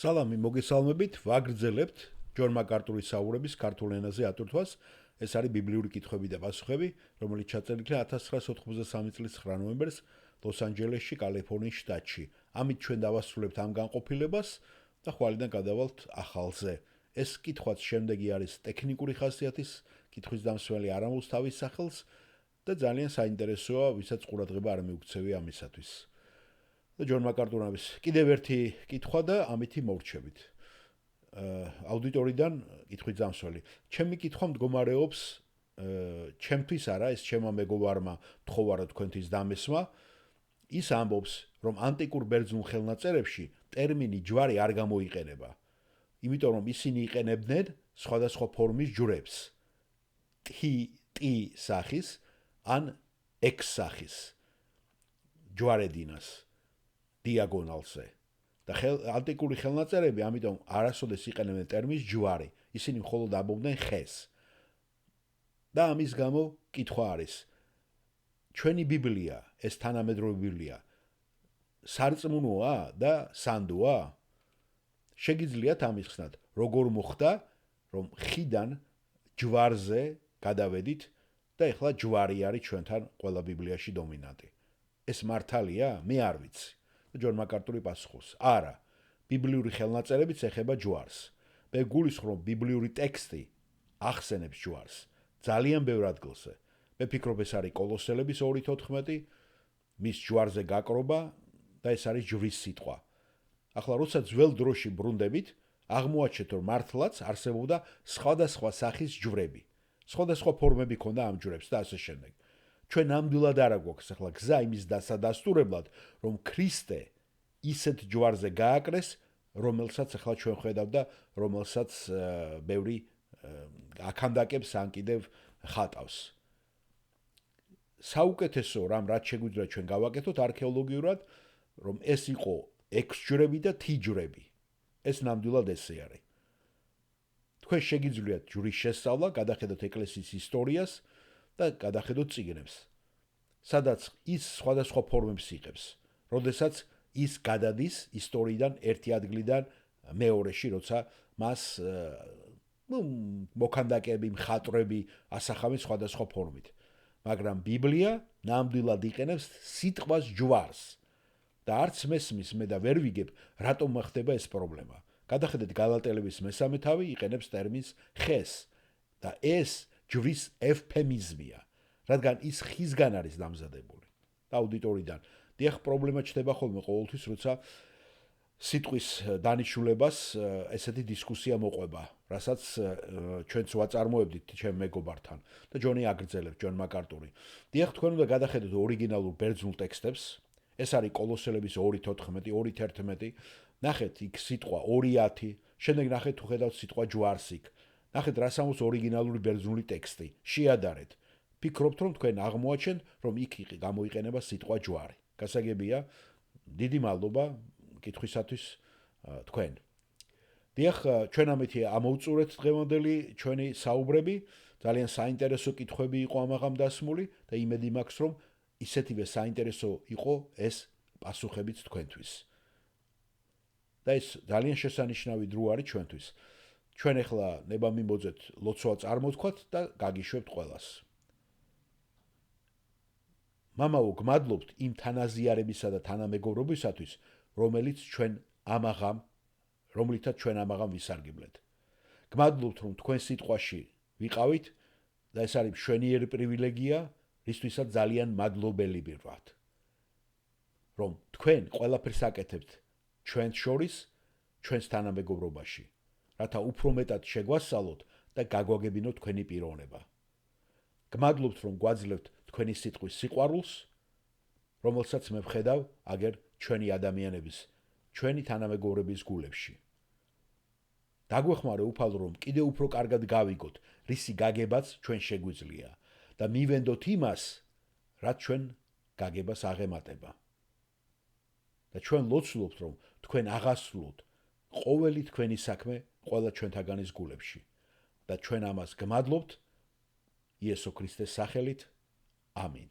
სალამი მოგესალმებით, ვაგრძელებთ ჯონ მაკარტურის საუბრების ქართულ ენაზე ატვირთვას. ეს არის ბიბლიური კითხვები და პასუხები, რომელიც ჩაწერილი 1993 წლის 9 ნოემბერს ლოს-ანჯელესში, კალიფორნიის შტატში. ამით ჩვენ დავასრულებთ ამ განყოფილებას და ხვალიდან გადავალთ ახალზე. ეს კითხვაც შემდეგი არის ტექნიკური ხასიათის, კითხვის დამსველი არ ამოუს თავის სახელს და ძალიან საინტერესოა, ვისაც ყურადღება არ მიუქცევია ამისათვის. ჯონ მაკარტურის კიდევ ერთი კითხვა და ამითი მორჩებით. აუდიტორიდან კითხვით დამსველი. ჩემი კითხვა მდგომარეობს ჩემთვის არა, ეს ჩემმა მეგობარმა თხოვარა თქვენთვის დამესმა. ის ამბობს, რომ ანტიკურ ბერძნულ ხელნაწერებში ტერმინი ჯვარი არ გამოიყენება. იმიტომ რომ ისინი იყენებდნენ სხვადასხვა ფორმის ჯვრებს. T სახის ან X სახის ჯვარედინას დიაგონალზე. და ანტიკური ხელნაწერები ამიტომ არასოდეს იყენებდნენ ტერმინს ჯვარი. ისინი მხოლოდ ამბობდნენ ხეს. და ამის გამო კითხვა არის. ჩვენი ბიბლია, ეს თანამედროვე ბიბლია, სარწმუნოა და სანდოა? შეგიძლიათ ამიხსნათ, როგორ მოხდა, რომ ხიდან ჯვარზე გადავედით და ეხლა ჯვარი არის ჩვენთან ყველა ბიბლიაში დომინანტი. ეს მართალია? მე არ ვიცი. ჯონ მაკარტური პასუხობს, არა, ბიბლიური ხელნაწერებიც ეხება ჯვარს. მე გულისხმობ, ბიბლიური ტექსტი ახსენებს ჯვარს. ძალიან ბევრ ადგილზე. მე ფიქრობ, ეს არის კოლოსელების 2:14, მის ჯვარზე გაკრობა და ეს არის ჯვრის სიტყვა. ახლა როცა ძველ დროში ბრუნდებით, აღმოაჩენთ, რომ მართლაც არსებობდა სხვადასხვა სახის ჯვრები. სხვადასხვა ფორმები ქონდა ამ ჯვრებს და ასე შემდეგ. ჩვენ ნამდვილად არ გვაქვს ახლა გზა იმის დასადასტურებლად, რომ ქრისტე ისეთ ჯვარზე გააკრეს, რომელსაც ახლა ჩვენ ხედავთ და რომელსაც ბევრი აქამდაკებს ან კიდევ ხატავს. საუკეთესო რამ რაც შეგვიძლია ჩვენ გავაკეთოთ არქეოლოგიურად, რომ ეს იყო X ჯვრები და T ჯვრები. ეს ნამდვილად ესე არის. თქვენ შეგიძლიათ ჯვრის შესწავლა, გადახედოთ ეკლესიის ისტორიას და გადახედოთ წიგნებს, სადაც ის სხვადასხვა ფორმებს იღებს, როდესაც ის გადადის ისტორიიდან ერთი ადგილიდან მეორეში, როცა მას მოქანდაკეები, მხატვრები ასახავენ სხვადასხვა ფორმით. მაგრამ ბიბლია ნამდვილად იყენებს სიტყვას ჯვარს. და არც მესმის მე და ვერ ვიგებ, რატომ ხდება ეს პრობლემა. გადახედეთ გალატელების მესამე თავი იყენებს ტერმინს ხეს და ეს ჯვრის ევფემიზმია, რადგან ის ხისგან არის დამზადებული. და აუდიტორიდან დიახ, პრობლემა ჩნდება ხოლმე ყოველთვის, როცა სიტყვის დანიშნულებას ესეთი დისკუსია მოყვება, რასაც ჩვენც ვაწარმოებდით ჩემ მეგობართან და ჯონი აგრძელებს, ჯონ მაკარტური. დიახ, თქვენ უნდა გადახედოთ ორიგინალურ ბერძნულ ტექსტებს. ეს არის კოლოსელების 2:14, 2:11. ნახეთ იქ სიტყვა 2:10, შემდეგ ნახეთ თუ ხედავთ სიტყვა ჯვარს იქ. ნახეთ რას ამბობს ორიგინალური ბერძნული ტექსტი. შეადარეთ. ფიქრობთ რომ თქვენ აღმოაჩენთ რომ იქ გამოიყენება სიტყვა ჯვარი. გასაგებია, დიდი მადლობა კითხვისათვის თქვენ. დიახ, ჩვენ ამითი ამოვწურეთ დღევანდელი ჩვენი საუბრები. ძალიან საინტერესო კითხვები იყო ამაღამ დასმული და იმედი მაქვს რომ ისეთივე საინტერესო იყო ეს პასუხებიც თქვენთვის. და ეს ძალიან შესანიშნავი დრო არის ჩვენთვის. ჩვენ ახლა ნება მიმოძეთ ლოცვა წარმოთქვათ და გაგიშვებთ ყველას. მამაო, გმადლობთ იმ თანაზიარებისა და თანამეგობრობისათვის, რომლითაც ჩვენ ამაღამ ვისარგებლეთ. გმადლობთ, რომ თქვენ სიტყვაში ვიყავით და ეს არის მშვენიერი პრივილეგია, რისთვისაც ძალიან მადლობელი ვართ. რომ თქვენ ყველაფერს აკეთებთ ჩვენს შორის, ჩვენს თანამეგობრობაში, რათა უფრო მეტად შეგვასწავლოთ და გაგვაგებინოთ თქვენი პიროვნება. გმადლობთ, რომ გვაძლევთ თქვენი სიტყვის სიყვარულს, რომელსაც მე ვხედავ აგერ ჩვენი ადამიანების, ჩვენი თანამეგობრების გულებში. დაგვეხმარე უფალო, რომ კიდევ უფრო კარგად გავიგოთ, რისი გაგებაც ჩვენ შეგვიძლია და მივენდოთ იმას, რაც ჩვენ გაგებას აღემატება. და ჩვენ ლოცულობთ, რომ თქვენ აღასრულოთ ყოველი თქვენი საქმე ყველა ჩვენთაგანის გულებში. და ჩვენ ამას გმადლობთ იესო ქრისტეს სახელით. ამინ.